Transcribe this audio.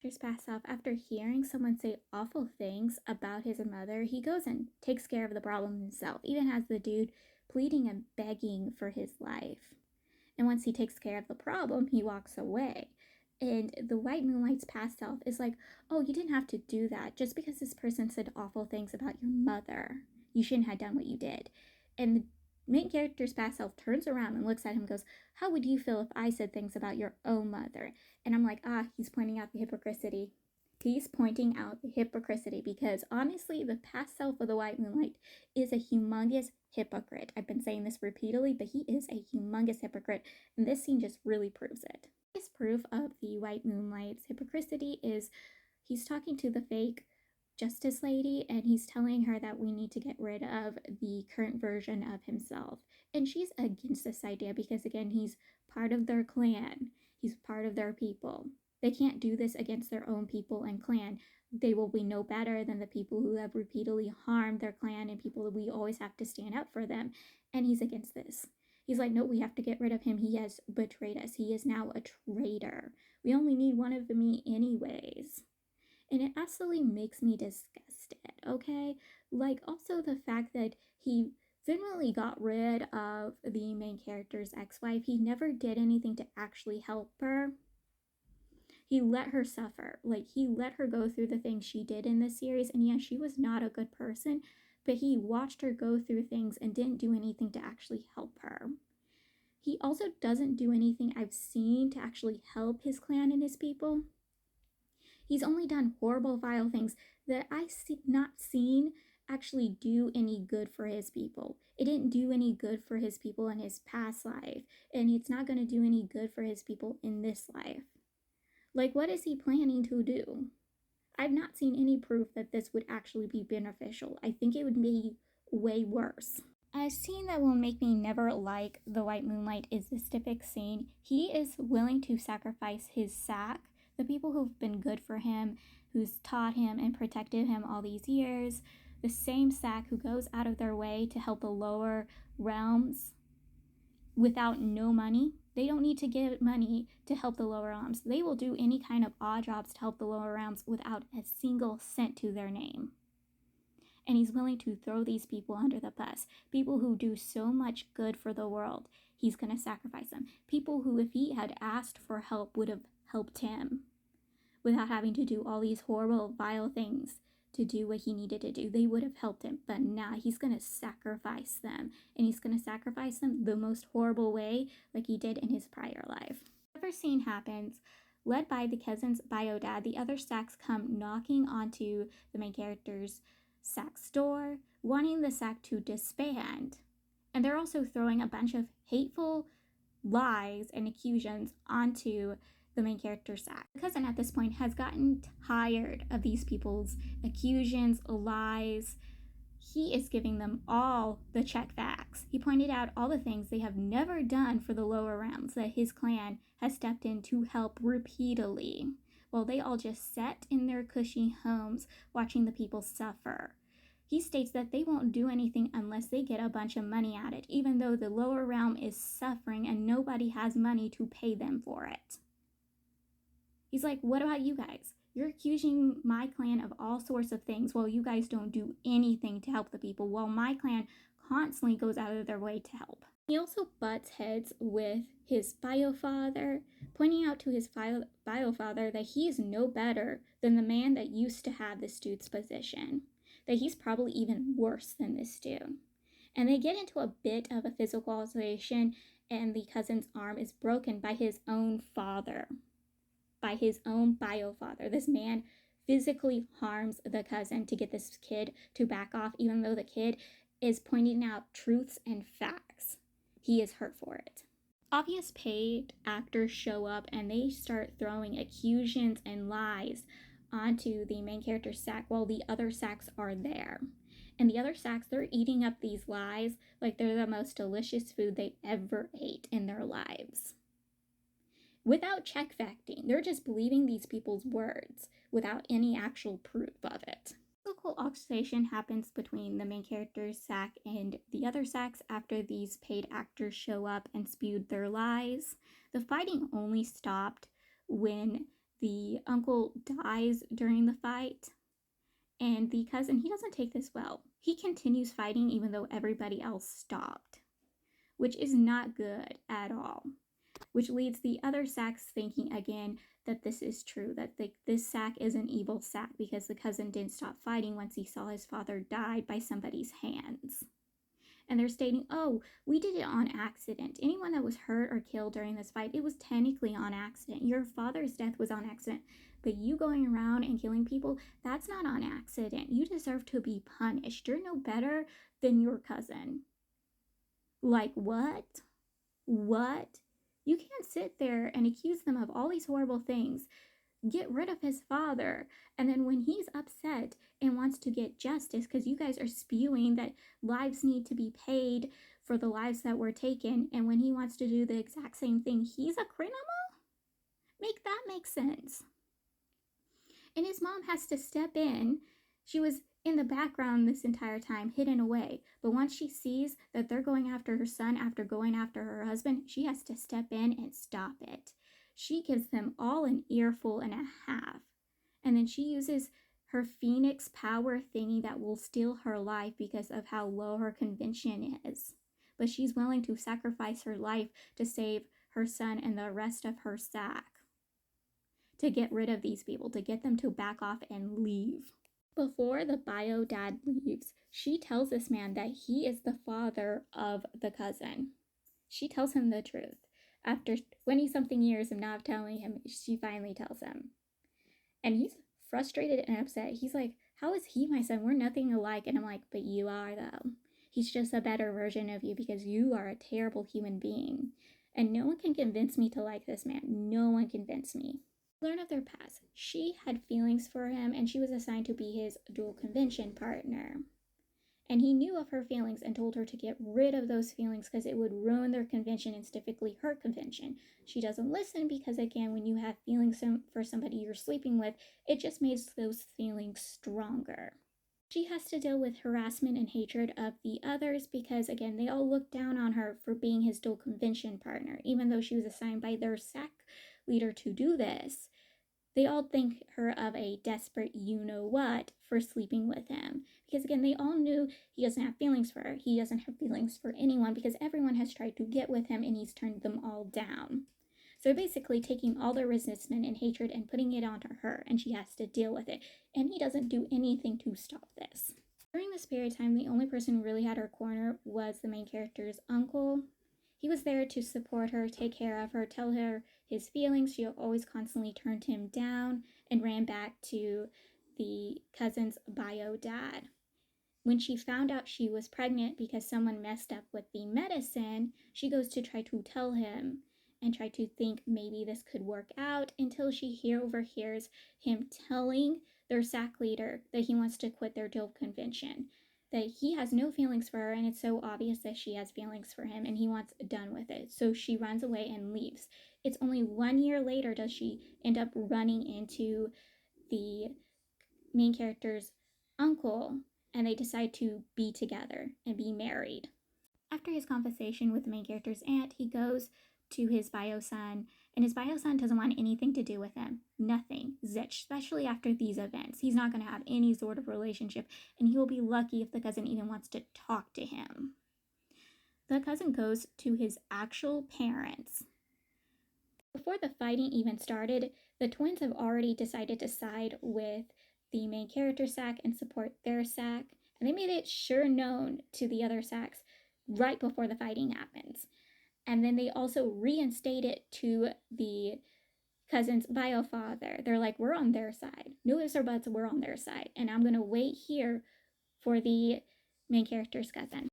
character's past self, after hearing someone say awful things about his mother, he goes and takes care of the problem himself, even has the dude pleading and begging for his life. And once he takes care of the problem, he walks away. And the White Moonlight's past self is like, oh, you didn't have to do that. Just because this person said awful things about your mother, you shouldn't have done what you did. And the main character's past self turns around and looks at him and goes, how would you feel if I said things about your own mother? And I'm like, he's pointing out the hypocrisy. He's pointing out the hypocrisy because honestly, the past self of the White Moonlight is a humongous hypocrite. I've been saying this repeatedly, but he is a humongous hypocrite, and this scene just really proves it. This proof of the White Moonlight's hypocrisy is he's talking to the fake Justice Lady, and he's telling her that we need to get rid of the current version of himself. And she's against this idea because, again, he's part of their clan. He's part of their people. They can't do this against their own people and clan. They will be no better than the people who have repeatedly harmed their clan and people that we always have to stand up for them. And he's against this. He's like, no, we have to get rid of him. He has betrayed us. He is now a traitor. We only need one of me anyways. And it absolutely makes me disgusted, okay? Like, also the fact that he vehemently got rid of the main character's ex-wife. He never did anything to actually help her. He let her suffer. Like, he let her go through the things she did in this series. And yeah, she was not a good person, but he watched her go through things and didn't do anything to actually help her. He also doesn't do anything I've seen to actually help his clan and his people. He's only done horrible, vile things that not seen actually do any good for his people. It didn't do any good for his people in his past life, and it's not going to do any good for his people in this life. Like, what is he planning to do? I've not seen any proof that this would actually be beneficial. I think it would be way worse. A scene that will make me never like the White Moonlight is this typical scene. He is willing to sacrifice his sack, the people who've been good for him, who's taught him and protected him all these years, the same sack who goes out of their way to help the lower realms without no money. They don't need to give money to help the lower realms. They will do any kind of odd jobs to help the lower realms without a single cent to their name. And he's willing to throw these people under the bus. People who do so much good for the world, he's going to sacrifice them. People who, if he had asked for help, would have helped him without having to do all these horrible, vile things to do what he needed to do. They would have helped him, but now he's going to sacrifice them. And he's going to sacrifice them the most horrible way, like he did in his prior life. Whatever scene happens, led by the cousin's bio dad, the other sacks come knocking onto the main character's sack's door, wanting the sack to disband. And they're also throwing a bunch of hateful lies and accusations onto the main character's sack. The cousin at this point has gotten tired of these people's accusations, lies. He is giving them all the check facts. He pointed out all the things they have never done for the lower realms that his clan has stepped in to help repeatedly, while they all just sat in their cushy homes watching the people suffer. He states that they won't do anything unless they get a bunch of money at it, even though the lower realm is suffering and nobody has money to pay them for it. He's like, what about you guys? You're accusing my clan of all sorts of things while you guys don't do anything to help the people, while my clan constantly goes out of their way to help. He also butts heads with his bio father, pointing out to his bio father that he is no better than the man that used to have this dude's position, that he's probably even worse than this dude. And they get into a bit of a physical altercation, and the cousin's arm is broken by his own father. By his own bio father. This man physically harms the cousin to get this kid to back off, even though the kid is pointing out truths and facts. He is hurt for it. Obvious paid actors show up and they start throwing accusations and lies onto the main character's sack while the other sacks are there. And the other sacks, they're eating up these lies like they're the most delicious food they ever ate in their lives. Without check facting, they're just believing these people's words without any actual proof of it. Physical altercation happens between the main character's sack and the other sacks after these paid actors show up and spewed their lies. The fighting only stopped when the uncle dies during the fight, and the cousin, he doesn't take this well. He continues fighting even though everybody else stopped, which is not good at all. Which leads the other Sacks thinking again that this is true, that this Sack is an evil Sack because the cousin didn't stop fighting once he saw his father die by somebody's hands. And they're stating, oh, we did it on accident. Anyone that was hurt or killed during this fight, it was technically on accident. Your father's death was on accident. But you going around and killing people, that's not on accident. You deserve to be punished. You're no better than your cousin. Like, what? What? You can't sit there and accuse them of all these horrible things. Get rid of his father. And then when he's upset and wants to get justice, because you guys are spewing that lives need to be paid for the lives that were taken, and when he wants to do the exact same thing, he's a criminal? Make that make sense. And his mom has to step in. She was in the background this entire time, hidden away. But once she sees that they're going after her son after going after her husband, she has to step in and stop it. She gives them all an earful and a half. And then she uses her phoenix power thingy that will steal her life because of how low her convention is. But she's willing to sacrifice her life to save her son and the rest of her Sack. To get rid of these people, to get them to back off and leave. Before the bio dad leaves, she tells this man that he is the father of the cousin. She tells him the truth. After 20-something years of not telling him, she finally tells him. And he's frustrated and upset. He's like, how is he my son? We're nothing alike. And I'm like, but you are, though. He's just a better version of you because you are a terrible human being. And no one can convince me to like this man. No one convinced me. Learn of their past. She had feelings for him and she was assigned to be his dual convention partner. And he knew of her feelings and told her to get rid of those feelings because it would ruin their convention and specifically her convention. She doesn't listen because, again, when you have feelings for somebody you're sleeping with, it just makes those feelings stronger. She has to deal with harassment and hatred of the others because, again, they all look down on her for being his dual convention partner, even though she was assigned by their Sack leader to do this. They all think her of a desperate you-know-what for sleeping with him. Because, again, they all knew he doesn't have feelings for her. He doesn't have feelings for anyone because everyone has tried to get with him and he's turned them all down. So basically taking all their resentment and hatred and putting it onto her, and she has to deal with it. And he doesn't do anything to stop this. During this period of time, the only person who really had her corner was the main character's uncle. He was there to support her, take care of her, tell her his feelings. She always constantly turned him down and ran back to the cousin's bio dad. When she found out she was pregnant because someone messed up with the medicine, she goes to try to tell him and try to think maybe this could work out until she overhears him telling their Sack leader that he wants to quit their dual convention. That he has no feelings for her and it's so obvious that she has feelings for him and he wants done with it. So she runs away and leaves. It's only 1 year later does she end up running into the main character's uncle and they decide to be together and be married. After his conversation with the main character's aunt, he goes to his bio son, and his bio son doesn't want anything to do with him. Nothing. Zitch. Especially after these events. He's not going to have any sort of relationship, and he will be lucky if the cousin even wants to talk to him. The cousin goes to his actual parents. Before the fighting even started, the twins have already decided to side with the main character Sack and support their Sack, and they made it sure known to the other Sacks right before the fighting happens. And then they also reinstate it to the cousin's bio father. They're like, we're on their side. No ifs or buts, we're on their side. And I'm going to wait here for the main character's cousin.